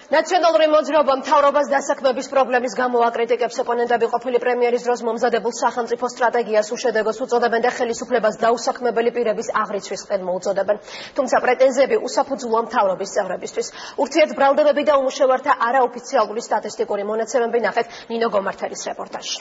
ნაციონალური მოძრაობა მთავრობას დასაქმების პრობლემის გამო აკრიტიკებს. ოპონენტები ყოფილი პრემიერის დროს მომზადებულ სახელმწიფო სტრატეგიას უშედეგოს უწოდებენ და ხელისუფლებას დაუსაქმებელი პირების აღრიცხვის ყელმო უწოდებენ. თუმცა პრეტენზიები უსაფუძვლოა მთავრობის წევრებისთვის. ურთიერთბრალდებები და უმუშევართა არაოფიციალური სტატისტიკური მონაცემები ნახეთ ნინო გომართელის რეპორტაჟში.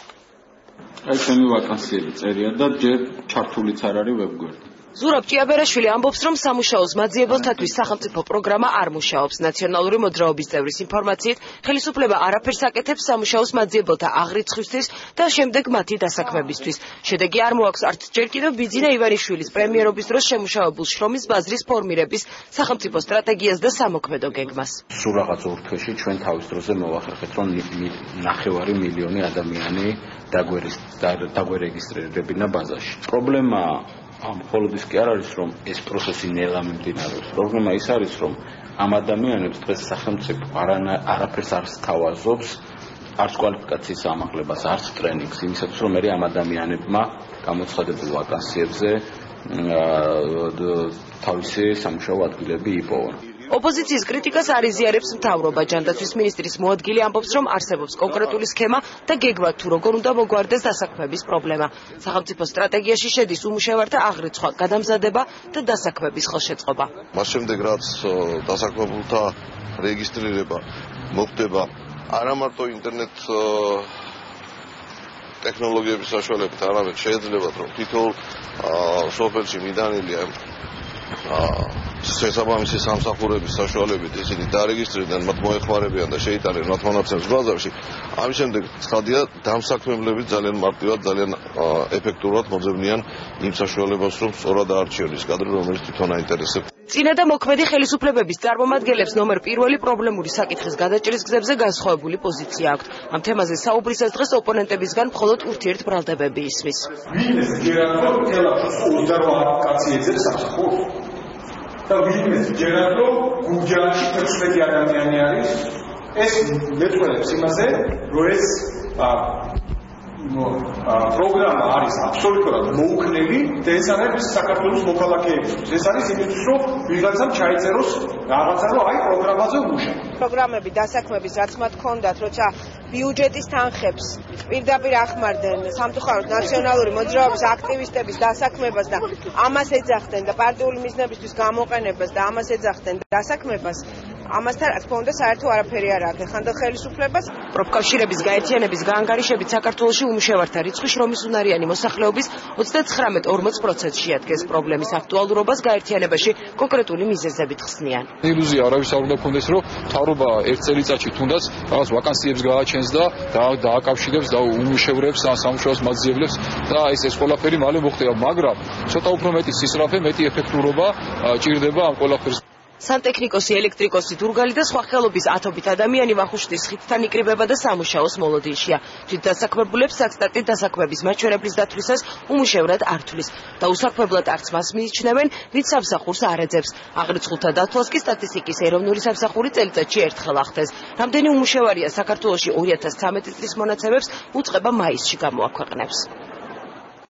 აი ჩემი ვაკანსიები წერია და ჯერ ჩართულიც არ არის ვებგვერდი. ზურაბ ჭიაბერაშვილი ამბობს, რომ სამუშაოს მაძიებელთათვის სახელმწიფო პროგრამა არ მუშაობს. ნაციონალური მოძრაობის წევრის ინფორმაციით, ხელისუფლება არაფერს აკეთებს სამუშაოს მაძიებელთა აღრიცხვისთვის და შემდეგ მათი დასაქმებისთვის. შედეგი არ მოაქვს არც ჯერ კიდევ ბიძინა ივანიშვილის პრემიერობის დროს შემუშავებულ შრომის ბაზრის ფორმირების სახელმწიფო სტრატეგიას და სამოქმედო გეგმას. სულ რაღაც ორ თვეში ჩვენ თავის დროზე მოვახერხეთ, რომ 9 მილიონი ადამიანი დაგვერეგისტრირებინა ბაზაში. პრობლემა მხოლოდ ის კი არ არის, რომ ეს პროცესი ნელა მიმდინარეობს. პრობლემა ის არის, რომ ამ ადამიანებს დღეს სახელმწიფო არაფერს არ სთავაზობს, არც კვალიფიკაციის ამაღლებას, არც ტრენინგს, იმისათვის, რომ ამ ადამიანებმა გამოცხადებულ ვაკანსიებზე თავისი სამუშაო ადგილები იპოვონ. ოპოზიციის კრიტიკას არ იზიარებს მთავრობა. ჯანდაცვის მინისტრის მოადგილე ამბობს, რომ არსებობს კონკრეტული სქემა და გეგმა თუ როგორ უნდა მოგვარდეს დასაქმების პრობლემა. სახელმწიფო სტრატეგიაში შედის უმუშევართა აღრიცხვა, გადამზადება და დასაქმების ხელშეწყობა. მას შემდეგ რაც დასაქმებულთა რეგისტრირება მოხდება არა მარტო ინტერნეტ ტექნოლოგიების საშუალებით, არამედ შეიძლება რომ თითოეულ სოფელში მიდანილია შესაბამისი სამსახურების საშუალებით ისინი დარეგისტრირდნენ, მათ მოეხმარებიან და შეიტანენ მათ მონაცემს ბაზარში. ამის შემდეგ ცხადია, დამსაქმებლები ძალიან მარტივად, ძალიან ეფექტურად მოძებნიან იმ საშუალებას, რომ სწორად აარჩიონ ის კადრი, რომელიც თვითონ აინტერესებს. წინა და მოქმედი ხელისუფლებების წარმომადგენლებს ნომერ პირველი პრობლემური საკითხის გადაჭრის გზებზე განსხვავებული პოზიცია აქვთ. ამ თემაზე საუბრისას დღეს ოპონენტებისგან მხოლოდ ურთიერთბრალდებები ისმის. ვინმეს ჯერათ რომ თელაფს 28 კაცი ეძებს სამსახურს და ვინმეს ჯერათ რომ გურჯაანში 16 ადამიანი არის. ეს მეტყველებს იმაზე, რომ ეს პროგრამა არის აბსოლუტურად მოუქნელი და ეს არის საქართველოს მოქალაქეებისთვის. ეს არის იმისთვის, რომ ვიღაცამ ჩაიწეროს რაღაცა, რომ აი პროგრამაზე მუშაობ. პროგრამები დასაქმების რაც მათ ჰქონდათ, როცა ბიუჯეტის თანხებს პირდაპირ ახმარდნენ სამწუხაროდ ნაციონალური მოძრაობის აქტივისტების დასაქმებას და ამას ეძახდნენ და პარტიული მიზნებისთვის გამოყენებას და ამას ეძახდნენ დასაქმებას. ამასთან რა თქმა უნდა საერთო არაფერი არ აქვს ხანდახან ხელისუფლებას. პროფკავშირების გაერთიანების გაანგარიშებით საქართველოში უმუშევართა რიცხვი შრომის უნარიანი მოსახლეობის 39-40%-ში ადგეს. პრობლემის აქტუალურობას გაერთიანებაში კონკრეტული მიზეზებით ხსნიან. ილუზია არავის არ უნდა ქონდეს, რომ მთავრობა ერთ წელიწადში თუნდაც რაღაც ვაკანსიებს გააჩენს და დააკავშირებს და უმუშევრებს ან სამუშაოს მაძიებლებს და ეს ყველაფერი მალე მოხდება, მაგრამ ცოტა უფრო მეტი სისწრაფე, მეტი ეფექტურობა ჭირდება ამ ყველაფერს. სანტექნიკოსი, ელექტრიკოსი, დურგალი და სხვა ხელობის ათობით ადამიანი ვახუშტის ხიდთან იკრიბება და სამუშაოს მოლოდინშია. თვითდასაქმებულებს საკსტარტით დასაქმების მაჩვენებლის დათვლისას უმუშევრად არ თვლის. დაუსაქმებლად არც მას მიიჩნევენ, ვინც სამსახურს არ ეძებს. აღრიცხულთა დათვლას კი სტატისტიკის ეროვნული სამსახური წელიწადში ერთხელ ახდენს. რამდენი უმუშევარია საქართველოში 2013 წლის მონაცემებს უწყება მაისში გამოაქვეყნებს.